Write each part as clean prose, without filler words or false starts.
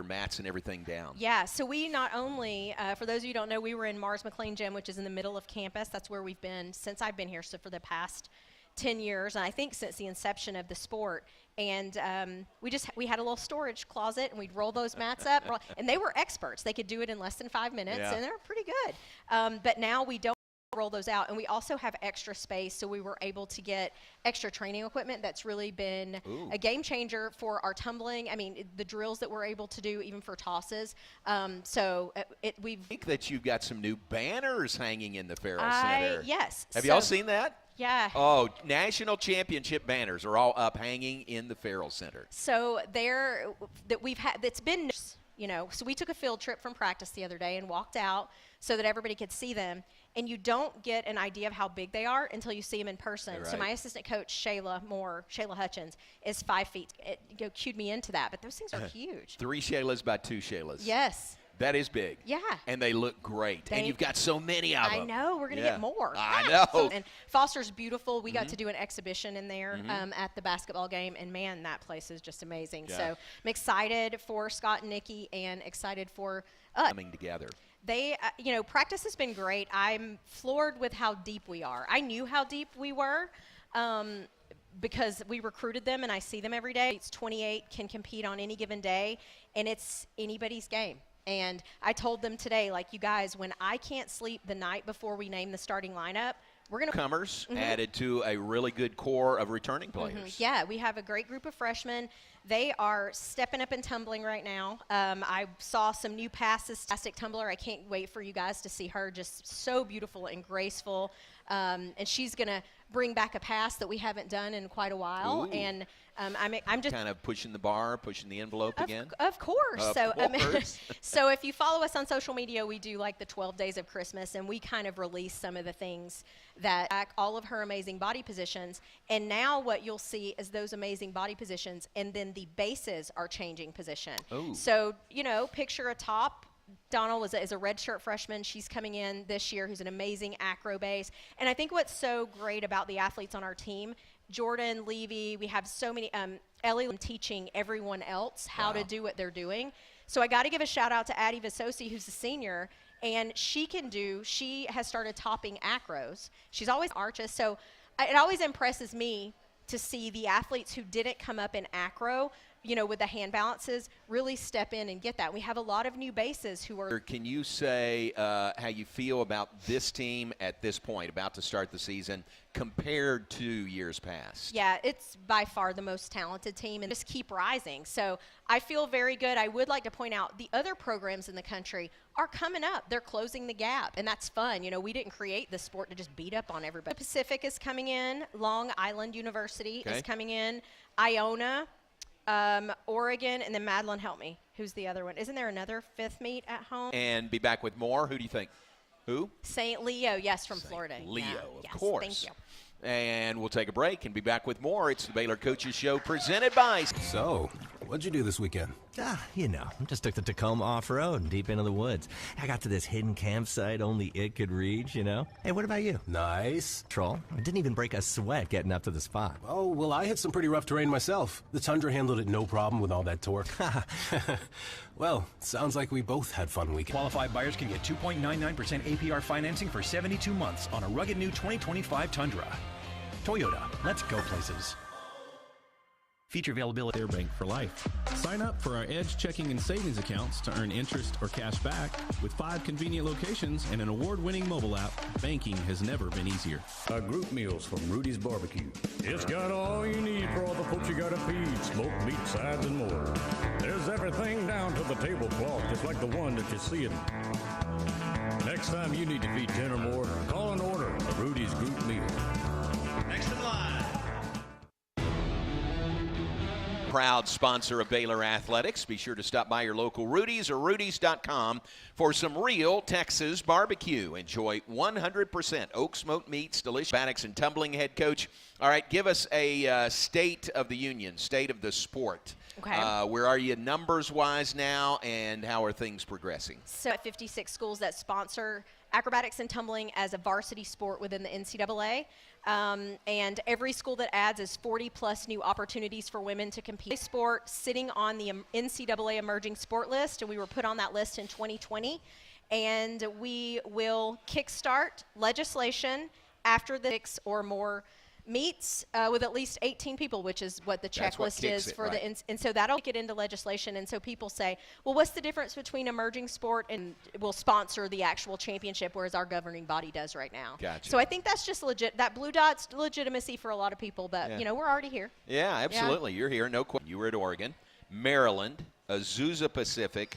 mats and everything down. Yeah, so we not only, for those of you who don't know, we were in Mars McLean Gym, which is in the middle of campus. That's where we've been since I've been here, so for the past 10 years, and I think since the inception of the sport. And we had a little storage closet, and we'd roll those mats up, and they were experts. They could do it in less than 5 minutes, and they're pretty good. But now we don't roll those out, and we also have extra space, so we were able to get extra training equipment that's really been a game changer for our tumbling. I mean, the drills that we're able to do, even for tosses. We've. I think that you've got some new banners hanging in the Farrell Center. Yes. Have y'all seen that? Yeah. Oh, national championship banners are all up hanging in the Farrell Center. So that's been, so we took a field trip from practice the other day and walked out so that everybody could see them. And you don't get an idea of how big they are until you see them in person. Right. So my assistant coach, Shayla Hutchins, is 5 feet. It cued me into that, but those things are huge. 3 Shaylas by 2 Shaylas. Yes. That is big. Yeah. And they look great. And you've got so many of them. I know. We're going to get more. I know. And Foster's beautiful. We got to do an exhibition in there at the basketball game. And, man, that place is just amazing. Yeah. So I'm excited for Scott and Nicki and excited for us. Coming together. They, practice has been great. I'm floored with how deep we are. I knew how deep we were because we recruited them, and I see them every day. It's 28 can compete on any given day, and it's anybody's game. And I told them today, you guys, when I can't sleep the night before we name the starting lineup, we're going to comers added to a really good core of returning players. Yeah, we have a great group of freshmen. They are stepping up and tumbling right now. I saw some new passes. Fantastic tumbler. I can't wait for you guys to see her, just so beautiful and graceful. And she's going to bring back a pass that we haven't done in quite a while. Ooh. And I'm just kind of pushing the bar, pushing the envelope again. Of course. Of course. So if you follow us on social media, we do the 12 days of Christmas, and we kind of release some of the things that all of her amazing body positions. And now what you'll see is those amazing body positions, and then the bases are changing position. Ooh. So picture a top. Donald is a redshirt freshman. She's coming in this year, who's an amazing acro base. And I think what's so great about the athletes on our team, Jordan, Levy, we have so many, Ellie teaching everyone else how to do what they're doing. So I got to give a shout out to Addie Visosi, who's a senior, and she has started topping acros. She's always arches. So it always impresses me to see the athletes who didn't come up in acro, with the hand balances, really step in and get that. We have a lot of new bases who are. Can you say how you feel about this team at this point, about to start the season, compared to years past? Yeah, it's by far the most talented team, and just keep rising. So I feel very good. I would like to point out the other programs in the country are coming up. They're closing the gap, and that's fun. We didn't create this sport to just beat up on everybody. The Pacific is coming in. Long Island University is coming in. Iona. Oregon, and then Madeline, help me. Who's the other one? Isn't there another 5th meet at home? And be back with more. Who do you think? Who? St. Leo, yes, from Florida. Leo, yeah. of course. Thank you. And we'll take a break and be back with more. It's the Baylor Coaches Show presented by. So, what'd you do this weekend? Just took the Tacoma off-road and deep into the woods. I got to this hidden campsite only it could reach, Hey, what about you? Nice. Troll, I didn't even break a sweat getting up to the spot. Oh, well, I hit some pretty rough terrain myself. The Tundra handled it no problem with all that torque. Well, sounds like we both had fun weekend. Qualified buyers can get 2.99% APR financing for 72 months on a rugged new 2025 Tundra. Toyota, let's go places. Feature availability. Bank for life. Sign up for our Edge checking and savings accounts to earn interest or cash back. With 5 convenient locations and an award-winning mobile app, banking has never been easier. Group meals from Rudy's Barbecue. It's got all you need for all the folks you gotta feed. Smoked meat, sides, and more. There's everything down to the tablecloth, just like the one that you're seeing. Next time you need to feed 10 or more, call and order a Rudy's group meal. Next in line. Proud sponsor of Baylor Athletics. Be sure to stop by your local Rudy's or Rudy's.com for some real Texas barbecue. Enjoy 100% oak smoked meats, delicious acrobatics and tumbling head coach. All right, give us a state of the union, state of the sport. Okay. Where are you numbers-wise now, and how are things progressing? So 56 schools that sponsor acrobatics and tumbling as a varsity sport within the NCAA. And every school that adds is 40+ new opportunities for women to compete. Sport sitting on the NCAA emerging sport list, and we were put on that list in 2020. And we will kickstart legislation after the 6 or more meets with at least 18 people, which is what the checklist is for the, and so that'll get into legislation. And so people say, well, what's the difference between emerging sport and will sponsor the actual championship, whereas our governing body does right now. Gotcha. So I think that's just legit. That blue dot's legitimacy for a lot of people, but you know, we're already here. Yeah, absolutely. You're here, no question. You were at Oregon, Maryland, Azusa Pacific,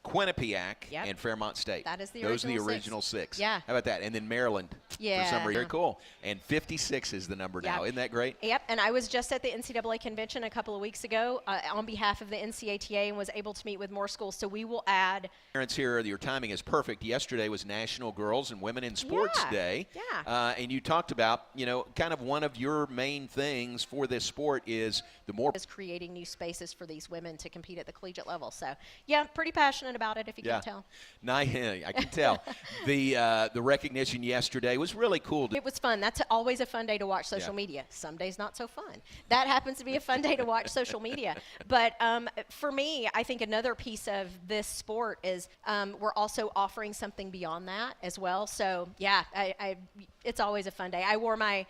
Quinnipiac, and Fairmont State. That is the Those are the original original six. Yeah. How about that? And then Maryland. For some reason. Very cool. And 56 is the number now. Isn't that great? Yep. And I was just at the NCAA convention a couple of weeks ago on behalf of the NCATA and was able to meet with more schools. So we will add. Parents here, your timing is perfect. Yesterday was National Girls and Women in Sports Day. Yeah. And you talked about, you know, kind of one of your main things for this sport is the more. Is creating new spaces for these women to compete at the collegiate level. So, yeah, pretty passionate about it, if you can tell. I can tell. The recognition yesterday was really cool. It was fun. That's always a fun day to watch social media. Some days not so fun. That happens to be a fun day to watch social media. But for me, I think another piece of this sport is we're also offering something beyond that as well. So, yeah, it's always a fun day. I wore my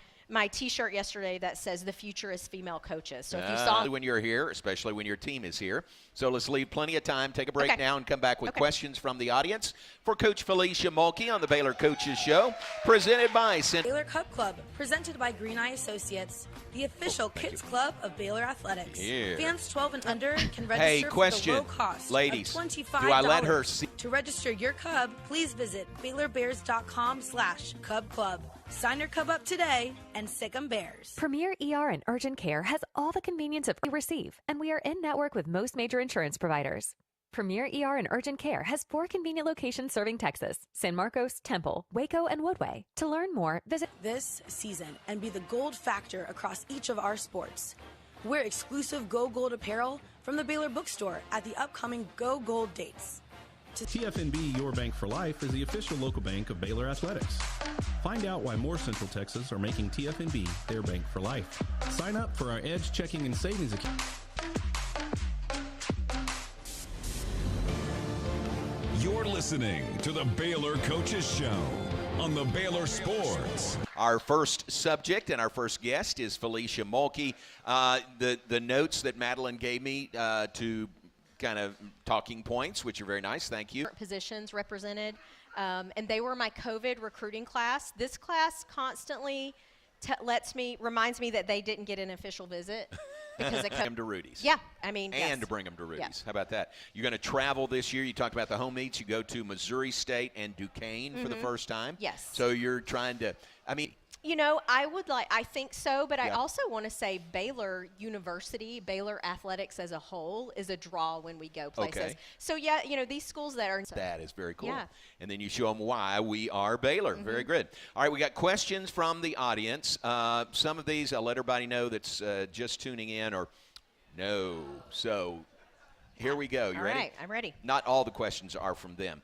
T-shirt yesterday that says "The future is female coaches." So if you saw when you're here, especially when your team is here. So let's leave plenty of time. Take a break now and come back with questions from the audience for Coach Felecia Mulkey on the Baylor Coaches Show, presented by Baylor Cup Club, presented by Green Eye Associates, the official kids club of Baylor Athletics. Yeah. Fans 12 and under can register for the low cost ladies, of $25. do I let her see? To register your cub, please visit BaylorBears.com/Cub Club. Sign your cub up today and sick 'em Bears. Premier ER and Urgent Care has all the convenience of we receive, and we are in network with most major insurance providers. Premier ER and Urgent Care has 4 convenient locations serving Texas: San Marcos, Temple, Waco, and Woodway. To learn more, visit this season and be the gold factor across each of our sports. Wear exclusive Go Gold apparel from the Baylor Bookstore at the upcoming Go Gold dates. TFNB Your Bank for Life is the official local bank of Baylor Athletics. Find out why more Central Texas are making TFNB their bank for life. Sign up for our Edge checking and savings account. You're listening to the Baylor Coaches Show on the Baylor Sports. Our first subject and our first guest is Felecia Mulkey. The notes that Madeline gave me to kind of talking points, which are very nice. Thank you. Positions represented, and they were my COVID recruiting class. This class constantly reminds me that they didn't get an official visit because of bring them to Rudy's. Yeah, I mean, and to bring them to Rudy's. How about that? You're going to travel this year. You talked about the home meets. You go to Missouri State and Duquesne for the first time. Yes. So you're trying to. I mean. You know, I think so, but I also want to say Baylor University, Baylor athletics as a whole is a draw when we go places. Okay. So, yeah, you know, these schools that are. That is very cool. Yeah. And then you show them why we are Baylor. Very good. All right, we got questions from the audience. Some of these I'll let everybody know that's just tuning in or no. So here we go. You ready? All right, I'm ready. Not all the questions are from them.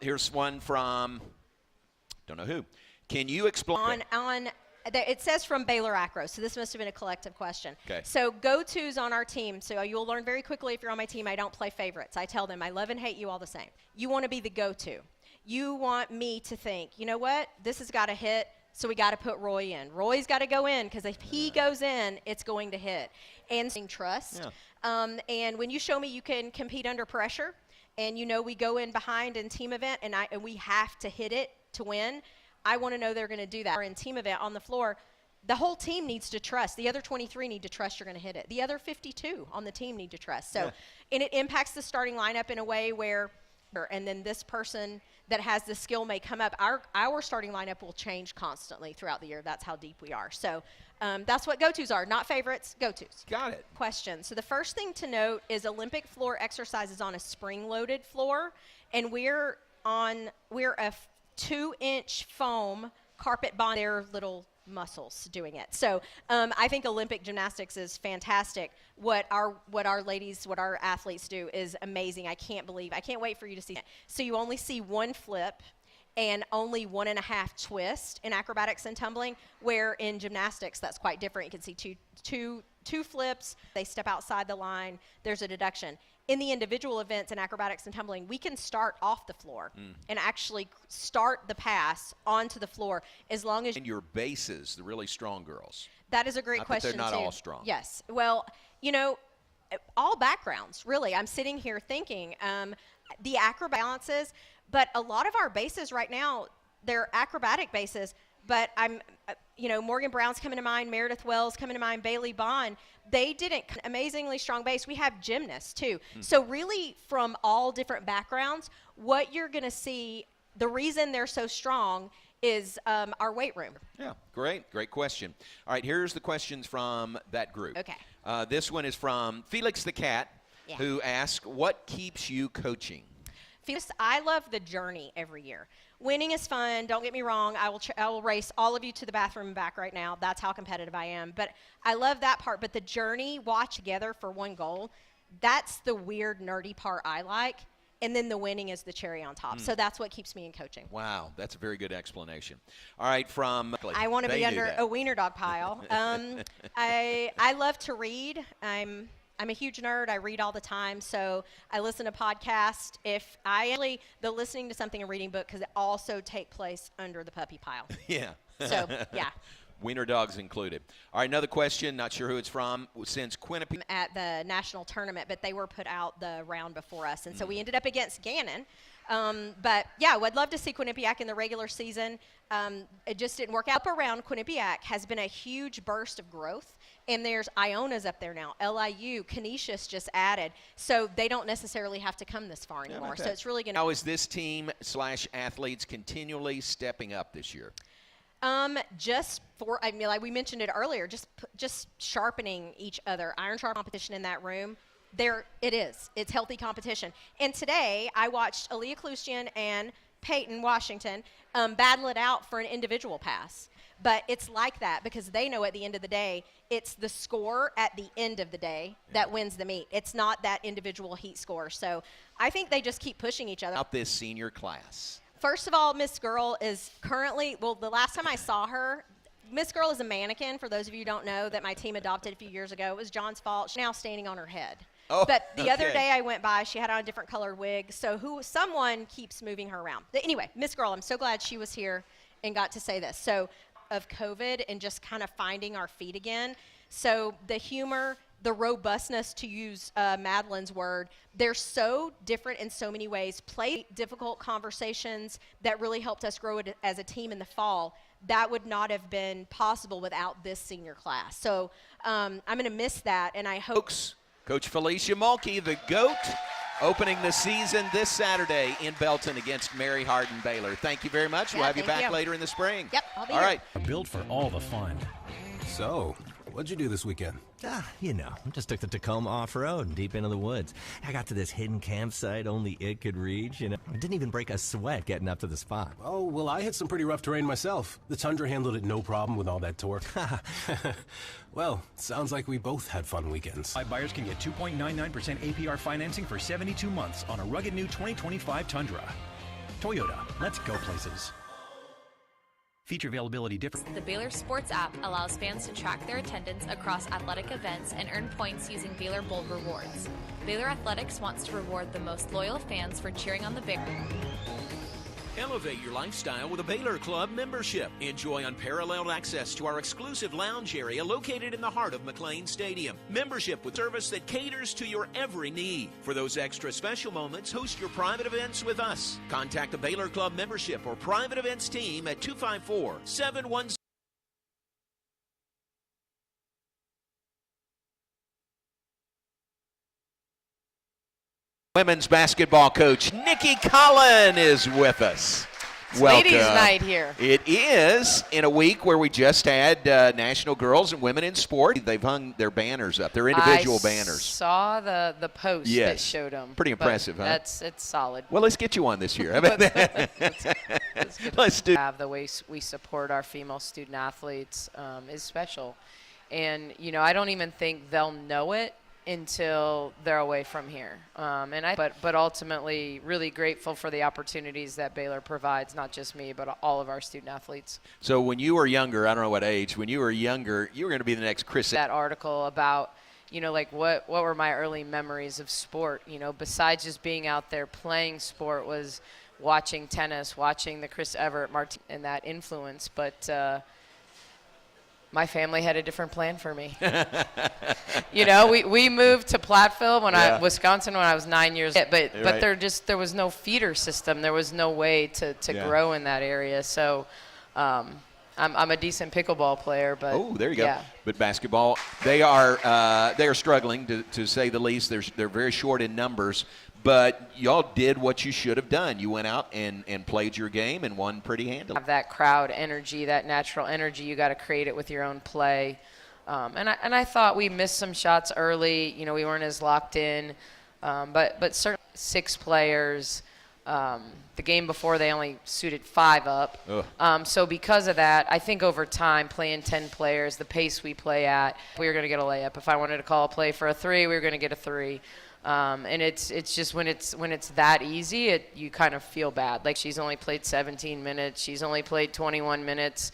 Here's one from, don't know who. Can you explain? It says from Baylor Acro, so this must have been a collective question. Okay. So go-tos on our team. So you'll learn very quickly if you're on my team, I don't play favorites. I tell them I love and hate you all the same. You want to be the go-to. You want me to think, you know what, this has got to hit, so we got to put Roy in. Roy's got to go in because if he goes in, it's going to hit. And trust. Yeah. And when you show me you can compete under pressure, and you know we go in behind in team event, and we have to hit it to win, I want to know they're going to do that. Or in team event on the floor, the whole team needs to trust. The other 23 need to trust you're going to hit it. The other 52 on the team need to trust. So, and it impacts the starting lineup in a way where, and then this person that has the skill may come up. Our starting lineup will change constantly throughout the year. That's how deep we are. So that's what go-tos are, not favorites, go-tos. Got it. Question. So the first thing to note is Olympic floor exercises on a spring-loaded floor, and we're a 2-inch foam carpet bond. They're little muscles doing it. So I think Olympic gymnastics is fantastic. What our athletes do is amazing. I can't wait for you to see it. So you only see one flip and only 1.5 twist in acrobatics and tumbling, where in gymnastics that's quite different. You can see two flips, they step outside the line, there's a deduction. In the individual events in acrobatics and tumbling, we can start off the floor and actually start the pass onto the floor as long as... And your bases, the really strong girls. That is a great question, they're not too. all strong. Yes. Well, you know, all backgrounds, really. I'm sitting here thinking the balances, but a lot of our bases right now, they're acrobatic bases, but Morgan Brown's coming to mind, Meredith Wells coming to mind, Bailey Bond. They didn't amazingly strong base. We have gymnasts too. So really from all different backgrounds, what you're going to see, the reason they're so strong is our weight room. Yeah, great question. All right, here's the questions from that group. Okay. This one is from Felix the Cat, who asks, what keeps you coaching? Felix, I love the journey every year. Winning is fun. Don't get me wrong. I will race all of you to the bathroom and back right now. That's how competitive I am. But I love that part. But the journey, watch together for one goal, that's the weird, nerdy part I like. And then the winning is the cherry on top. So that's what keeps me in coaching. Wow, that's a very good explanation. All right, from... I want to be under a wiener dog pile. I love to read. I'm a huge nerd. I read all the time, so I listen to podcasts. The listening to something and reading book, because it also take place under the puppy pile. Yeah. So, yeah. Wiener dogs included. All right, another question, not sure who it's from, since Quinnipiac. At the national tournament, but they were put out the round before us, and so we ended up against Gannon. But, yeah, I'd love to see Quinnipiac in the regular season. It just didn't work out. Up around Quinnipiac has been a huge burst of growth, and there's Iona's up there now, LIU, Canisius just added. So they don't necessarily have to come this far anymore. So it's really going to... How is this team / athletes continually stepping up this year? Like we mentioned it earlier, just sharpening each other. Iron sharp competition in that room. It's healthy competition. And today I watched Aaliyah Klustian and Peyton Washington battle it out for an individual pass. But it's like that because they know at the end of the day, it's the score at the end of the day that wins the meet. It's not that individual heat score. So I think they just keep pushing each other. About this senior class. First of all, Miss Girl is currently, the last time I saw her, Miss Girl is a mannequin, for those of you who don't know, that my team adopted a few years ago. It was John's fault. She's now standing on her head. Oh, but the other day I went by, she had on a different colored wig, so someone keeps moving her around. But anyway, Miss Girl, I'm so glad she was here and got to say this. So of COVID and just kind of finding our feet again. So the humor, the robustness, to use Madeline's word, they're so different in so many ways. Play difficult conversations that really helped us grow it as a team in the fall. That would not have been possible without this senior class. So I'm going to miss that, and I hope... Coach Felecia Mulkey, the GOAT, opening the season this Saturday in Belton against Mary Hardin Baylor. Thank you very much. We'll have you back later in the spring. Yep, I'll be here. All right. Built for all the fun. So, what'd you do this weekend? I just took the Tacoma off-road and deep into the woods. I got to this hidden campsite only it could reach, I didn't even break a sweat getting up to the spot. Oh, well, I hit some pretty rough terrain myself. The Tundra handled it no problem with all that torque. Well, sounds like we both had fun weekends. Buyers can get 2.99% APR financing for 72 months on a rugged new 2025 Tundra. Toyota, let's go places. Feature availability different. The Baylor Sports app allows fans to track their attendance across athletic events and earn points using Baylor Bold Rewards. Baylor Athletics wants to reward the most loyal fans for cheering on the Baylor. Elevate your lifestyle with a Baylor Club membership. Enjoy unparalleled access to our exclusive lounge area located in the heart of McLean Stadium. Membership with service that caters to your every need. For those extra special moments, host your private events with us. Contact the Baylor Club membership or private events team at 254-710. Women's basketball coach Nicki Collen is with us. It's Welcome. ladies' night here. It is in a week where we just had National Girls and Women in Sport. They've hung their banners up, their individual banners. I saw the post that showed them. Pretty impressive, huh? It's solid. Well, let's get you one this year. How about that? Let's do. The way we support our female student athletes is special, and I don't even think they'll know it until they're away from here. But ultimately really grateful for the opportunities that Baylor provides, not just me, but all of our student athletes. So when you were younger, I don't know what age, when you were younger, you were going to be the next Chris. That article about, like what were my early memories of sport, besides just being out there playing sport, was watching tennis, watching the Chris Everett Martin and that influence. But my family had a different plan for me. We moved to Platteville Wisconsin when I was 9 years old. But there was no feeder system. There was no way to grow in that area. So I'm a decent pickleball player. But oh, there you go. Yeah. But basketball, they are struggling to say the least. They're very short in numbers. But y'all did what you should have done. You went out and played your game and won pretty handily. Have that crowd energy, that natural energy. You got to create it with your own play. And I thought we missed some shots early. We weren't as locked in. But certainly 6 players. The game before they only suited 5 up. So because of that, I think over time, playing 10 players, the pace we play at, we were going to get a layup. If I wanted to call a play for a 3, we were going to get a 3. And it's just when it's that easy, you kind of feel bad. Like, she's only played 17 minutes. She's only played 21 minutes.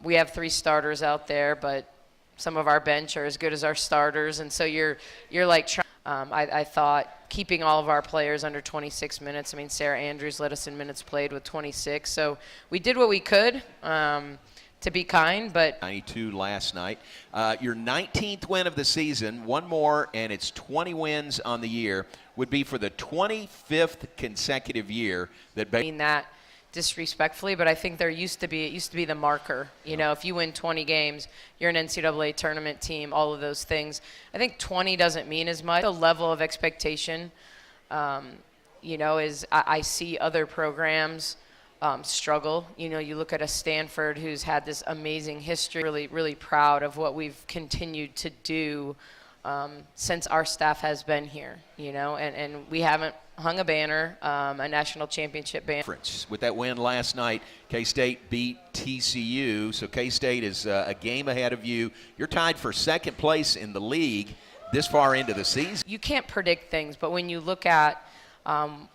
We have 3 starters out there, but some of our bench are as good as our starters. And so you're like trying. I thought keeping all of our players under 26 minutes. I mean, Sarah Andrews led us in minutes played with 26. So we did what we could. To be kind, but 92 last night. Your 19th win of the season, one more, and it's 20 wins on the year, would be for the 25th consecutive year that. I mean that disrespectfully, but I think it used to be the marker. If you win 20 games, you're an NCAA tournament team, all of those things. I think 20 doesn't mean as much. The level of expectation, is I see other programs struggle. You look at a Stanford who's had this amazing history, really, really proud of what we've continued to do since our staff has been here, and we haven't hung a banner, a national championship banner. With that win last night, K-State beat TCU, so K-State is a game ahead of you. You're tied for second place in the league this far into the season. You can't predict things, but when you look at,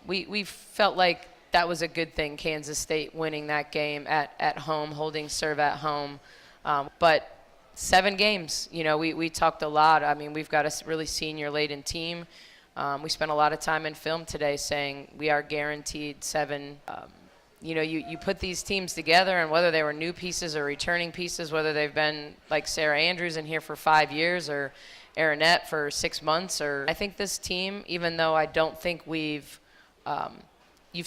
we felt like that was a good thing, Kansas State winning that game at home, holding serve at home. But 7 games, we talked a lot. I mean, we've got a really senior-laden team. We spent a lot of time in film today saying we are guaranteed 7. You put these teams together, and whether they were new pieces or returning pieces, whether they've been like Sarah Andrews in here for 5 years or Aaronette for 6 months, I think this team, even though I don't think you've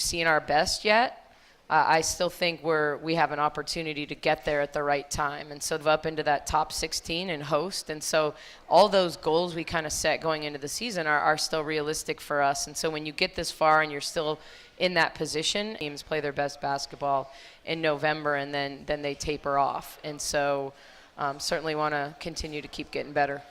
seen our best yet, I still think we have an opportunity to get there at the right time, and so up into that top 16 and host. And so all those goals we kind of set going into the season are still realistic for us. And so when you get this far and you're still in that position, teams play their best basketball in November, and then they taper off. And so certainly want to continue to keep getting better.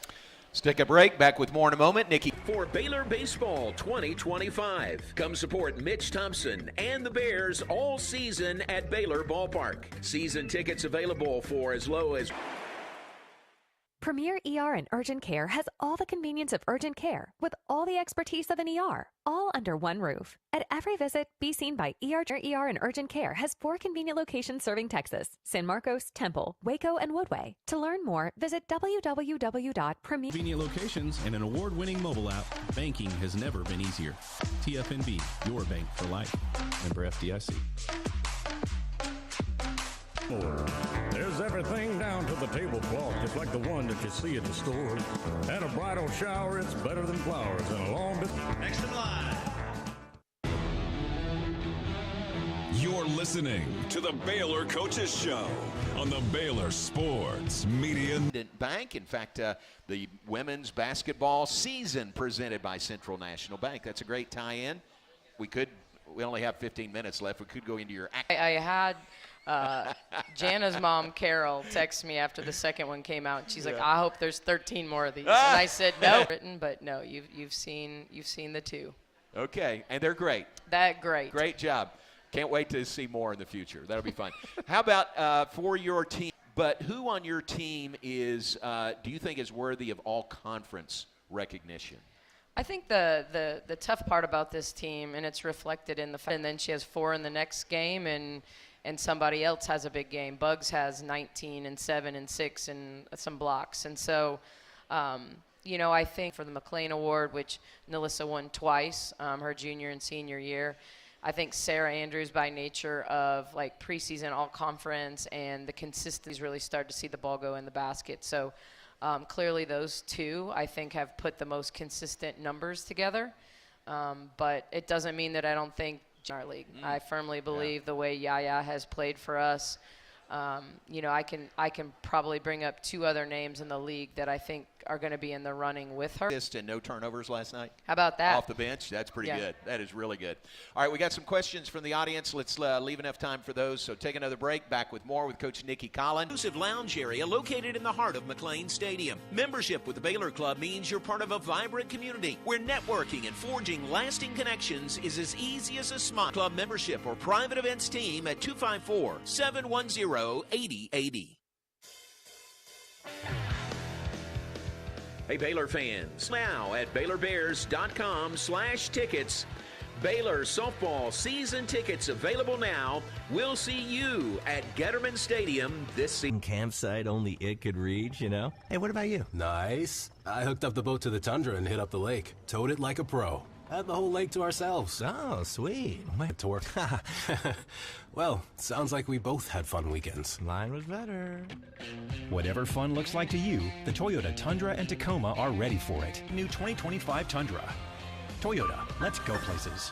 Let's take a break. Back with more in a moment. Nicki. For Baylor Baseball 2025, come support Mitch Thompson and the Bears all season at Baylor Ballpark. Season tickets available for as low as... Premier ER and Urgent Care has all the convenience of urgent care with all the expertise of an ER, all under one roof. At every visit, be seen by ER and Urgent Care has 4 convenient locations serving Texas: San Marcos, Temple, Waco, and Woodway. To learn more, visit www.premier. Convenient locations and an award-winning mobile app. Banking has never been easier. TFNB, your bank for life. Member FDIC. There's everything down to the tablecloth, just like the one that you see at the store. At a bridal shower, it's better than flowers and a long distance. Next in line. You're listening to the Baylor Coaches Show on the Baylor Sports Media Bank. In fact, the women's basketball season presented by Central National Bank. That's a great tie-in. We could we only have 15 minutes left. We could go into your act. I had Jana's mom, Carol, text me after the second one came out. She's like, I hope there's 13 more of these. And I said, no. But no, you've seen the 2. Okay, and they're great. Great. Great job. Can't wait to see more in the future. That'll be fun. How about for your team? But who on your team is do you think is worthy of all conference recognition? I think the tough part about this team, and it's reflected in the fact, and then she has 4 in the next game, and somebody else has a big game. Bugs has 19 and 7 and 6 and some blocks. And so, I think for the McLean Award, which Nalissa won twice, her junior and senior year, I think Sarah Andrews, by nature of like preseason all-conference and the consistency, really started to see the ball go in the basket. So clearly those 2, I think, have put the most consistent numbers together. But it doesn't mean that I don't think our league. I firmly believe the way Yaya has played for us. I can probably bring up 2 other names in the league that I think are going to be in the running with her. And no turnovers last night. How about that? Off the bench. That's pretty good. That is really good. All right, we got some questions from the audience. Let's leave enough time for those. So take another break. Back with more with Coach Nicki Collen. Exclusive lounge area located in the heart of McLean Stadium. Membership with the Baylor Club means you're part of a vibrant community where networking and forging lasting connections is as easy as a smile. Club membership or private events team at 254-710-8080. Hey, Baylor fans, now at BaylorBears.com/tickets. Baylor softball season tickets available now. We'll see you at Getterman Stadium this season. Campsite only it could reach, Hey, what about you? Nice. I hooked up the boat to the Tundra and hit up the lake. Towed it like a pro. Had the whole lake to ourselves. Oh, sweet. My torque. Well, sounds like we both had fun weekends. Mine was better. Whatever fun looks like to you, the Toyota Tundra and Tacoma are ready for it. New 2025 Tundra. Toyota, let's go places.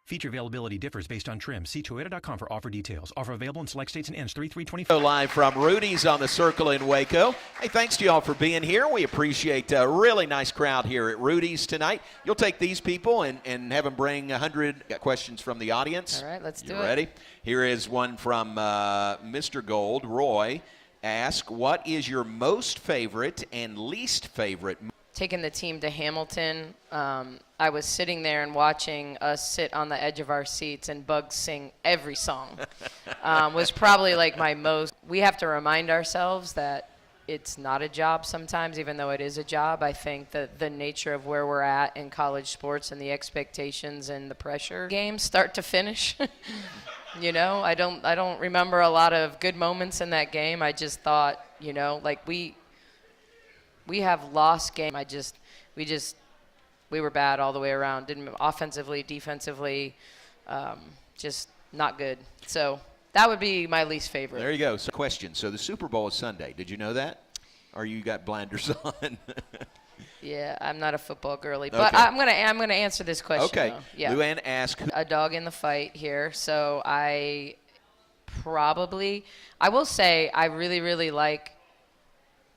Feature availability differs based on trim. See Toyota.com for offer details. Offer available in select states and ends 3/3/24. Live from Rudy's on the Circle in Waco. Hey, thanks to y'all for being here. We appreciate a really nice crowd here at Rudy's tonight. You'll take these people and have them bring 100 questions from the audience. All right, let's do it. You ready? Here is one from Mr. Gold. Roy asks, what is your most favorite and least favorite? Taking the team to Hamilton, I was sitting there and watching us sit on the edge of our seats and Bugs sing every song. Was probably like my most. We have to remind ourselves that it's not a job sometimes, even though it is a job. I think that the nature of where we're at in college sports and the expectations and the pressure, games start to finish. I don't remember a lot of good moments in that game. I just thought, we have lost game. We were bad all the way around. Didn't offensively, defensively, just not good. So that would be my least favorite. There you go. So question. So the Super Bowl is Sunday. Did you know that? Or you got blinders on? Yeah, I'm not a football girly, but okay. I'm gonna answer this question. Okay. Though. Yeah. Luann asked. A dog in the fight here. So I will say I really, really like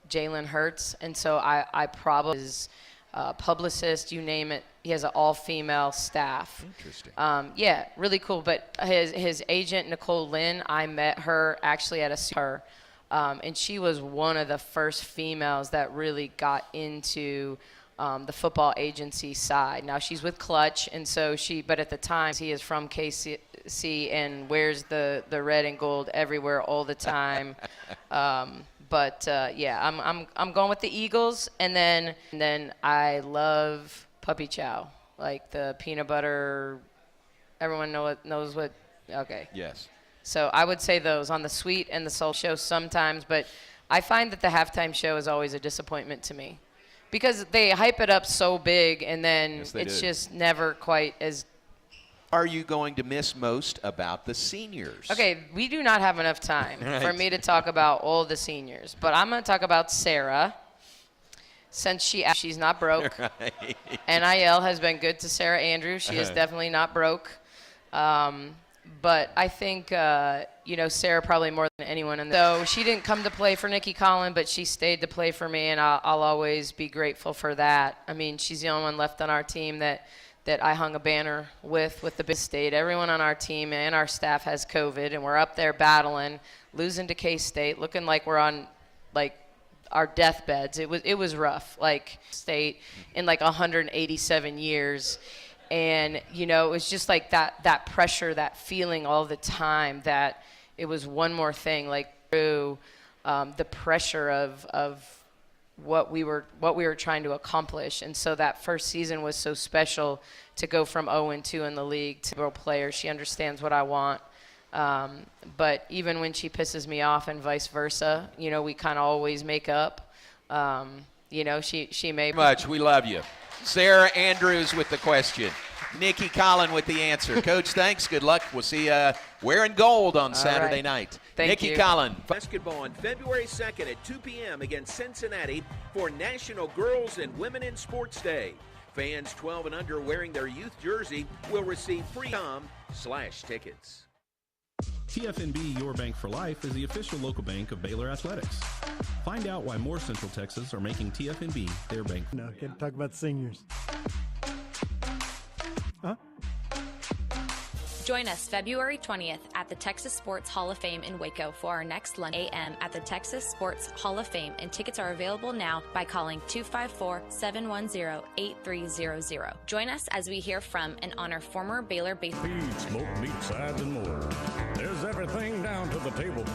Jalen Hurts, and so I probably his publicist, you name it. He has an all-female staff. Interesting. Yeah, really cool. But his agent, Nicole Lynn, I met her actually at a and she was one of the first females that really got into the football agency side. Now she's with Clutch, and so but at the time he is from KC and wears the red and gold everywhere all the time. But I'm going with the Eagles, and then I love Puppy Chow, like the peanut butter. Everyone knows what. Okay. Yes. So I would say those on the sweet and the salt show sometimes, but I find that the halftime show is always a disappointment to me, because they hype it up so big, and then it's just never quite as. Are you going to miss most about the seniors? Okay, we do not have enough time for me to talk about all the seniors, but I'm going to talk about Sarah, since she's not broke. Right. NIL has been good to Sarah Andrews. She is definitely not broke. But I think, Sarah probably more than anyone. So she didn't come to play for Nicki Collen, but she stayed to play for me, and I'll always be grateful for that. I mean, she's the only one left on our team that that I hung a banner with the big state. Everyone on our team and our staff has COVID, and we're up there battling, losing to K-State, looking like we're on like our deathbeds. It was rough, like state in like 187 years. And, you know, it was just like that pressure, that feeling all the time that it was one more thing, like through the pressure of what we were trying to accomplish. And so that first season was so special to go from 0-2 in the league to a player. She understands what I want. But even when she pisses me off and vice versa, you know, we kind of always make up. You know, she may. Much. We love you. Sarah Andrews with the question. Nicki Collen with the answer. Coach, thanks. Good luck. We'll see you wearing gold on Saturday night. Thank Nicki you. Collen. Basketball on February 2nd at 2 p.m. against Cincinnati for National Girls and Women in Sports Day. Fans 12 and under wearing their youth jersey will receive free tickets. TFNB Your Bank for Life is the official local bank of Baylor Athletics. Find out why more Central Texas are making TFNB their bank. No, can't talk about seniors. Huh? Join us February 20th at the Texas Sports Hall of Fame in Waco for our next lunch a.m. at the Texas Sports Hall of Fame, and tickets are available now by calling 254-710-8300. Join us as we hear from and honor former Baylor baseball. Feed, smoked meat, sides, and more. There's everything down to the table.